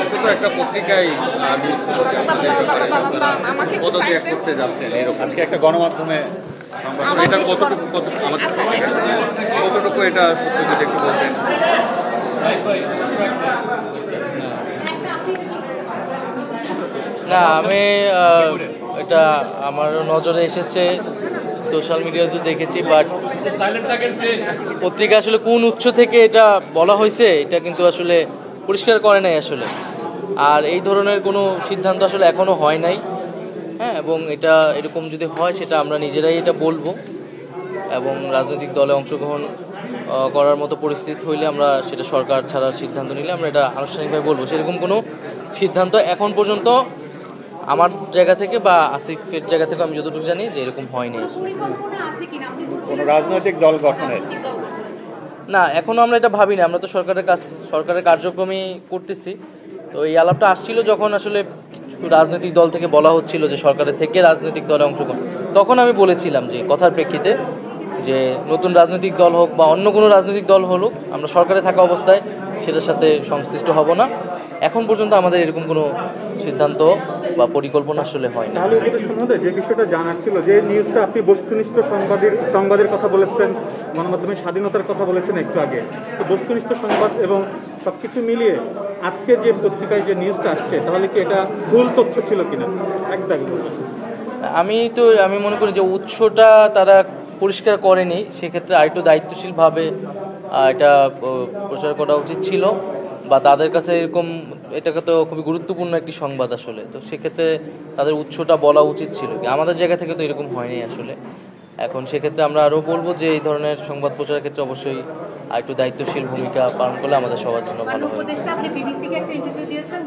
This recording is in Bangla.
কালকে তো একটা পত্রিকায় নিউজ ছিল যে আপনাদের পদত্যাগ করতে যাচ্ছেন, এরকম আজকে একটা গণমাধ্যমে এটা কতটুকু এটা সত্যি যদি একটু বলতেন। না, আমি এটা আমার নজরে এসেছে, সোশ্যাল মিডিয়াতে দেখেছি, বাট পত্রিকা আসলে কোন উৎস থেকে এটা বলা হয়েছে এটা কিন্তু আসলে পরিষ্কার করে নাই আসলে। আর এই ধরনের কোনো সিদ্ধান্ত আসলে এখনও হয় নাই। হ্যাঁ, এবং এটা এরকম যদি হয় সেটা আমরা নিজেরাই এটা বলবো, এবং রাজনৈতিক দলে অংশগ্রহণ করার মতো পরিস্থিতি হইলে আমরা সেটা সরকার ছাড়ার সিদ্ধান্ত নিলে আমরা এটা আনুষ্ঠানিকভাবে বলবো। সেরকম কোনো সিদ্ধান্ত এখন পর্যন্ত আমার জায়গা থেকে বা আসিফের জায়গা থেকে আমি যতটুকু জানি যে এরকম হয়নি। কোনো রাজনৈতিক দল গঠনের না, এখনও আমরা এটা ভাবি না। আমরা তো সরকারের কার্যক্রমই করতেছি। তো এই আলাপটা আসছিল যখন আসলে রাজনৈতিক দল থেকে বলা হচ্ছিল যে সরকারের থেকে রাজনৈতিক দলে অংশগ্রহণ, তখন আমি বলেছিলাম যে কথার প্রেক্ষিতে যে নতুন রাজনৈতিক দল হোক বা অন্য কোনো রাজনৈতিক দল হলুক, আমরা সরকারে থাকা অবস্থায় সেটার সাথে সংশ্লিষ্ট হব না। এখন পর্যন্ত আমাদের এরকম কোনো সিদ্ধান্ত বা পরিকল্পনা আসলে হয় না। তাহলে উপদেষ্টা মহোদয়, যে বিষয়টা জানার ছিল, যে নিউজটা আপনি বস্তুনিষ্ঠ সংবাদের কথা বলেছেন, গণমাধ্যমের স্বাধীনতার কথা বলেছেন একটু আগে, তো বস্তুনিষ্ঠ সংবাদ এবং সবকিছু মিলিয়ে আজকে যে পত্রিকায় যে নিউজটা আসছে, তাহলে কি এটা ভুল তথ্য ছিল কিনা একদম? আমি মনে করি যে উৎসটা তারা পরিষ্কার করেনি, সেক্ষেত্রে আরেকটু দায়িত্বশীলভাবে এটা প্রচার করা উচিত ছিল, বা তাদের কাছে এরকম এটাকে তো খুবই গুরুত্বপূর্ণ একটি সংবাদ আসলে, তো সেক্ষেত্রে তাদের উৎসটা বলা উচিত ছিল। আমাদের জায়গা থেকে তো এরকম হয়নি আসলে। এখন সেক্ষেত্রে আমরা আরও বলবো যে এই ধরনের সংবাদ প্রচারের ক্ষেত্রে অবশ্যই আরেকটু দায়িত্বশীল ভূমিকা পালন করলে আমাদের সবার জন্য ভালো হয়। উপদেষ্টা আপনি বিবিসিকে একটা ইন্টারভিউ দিয়েছেন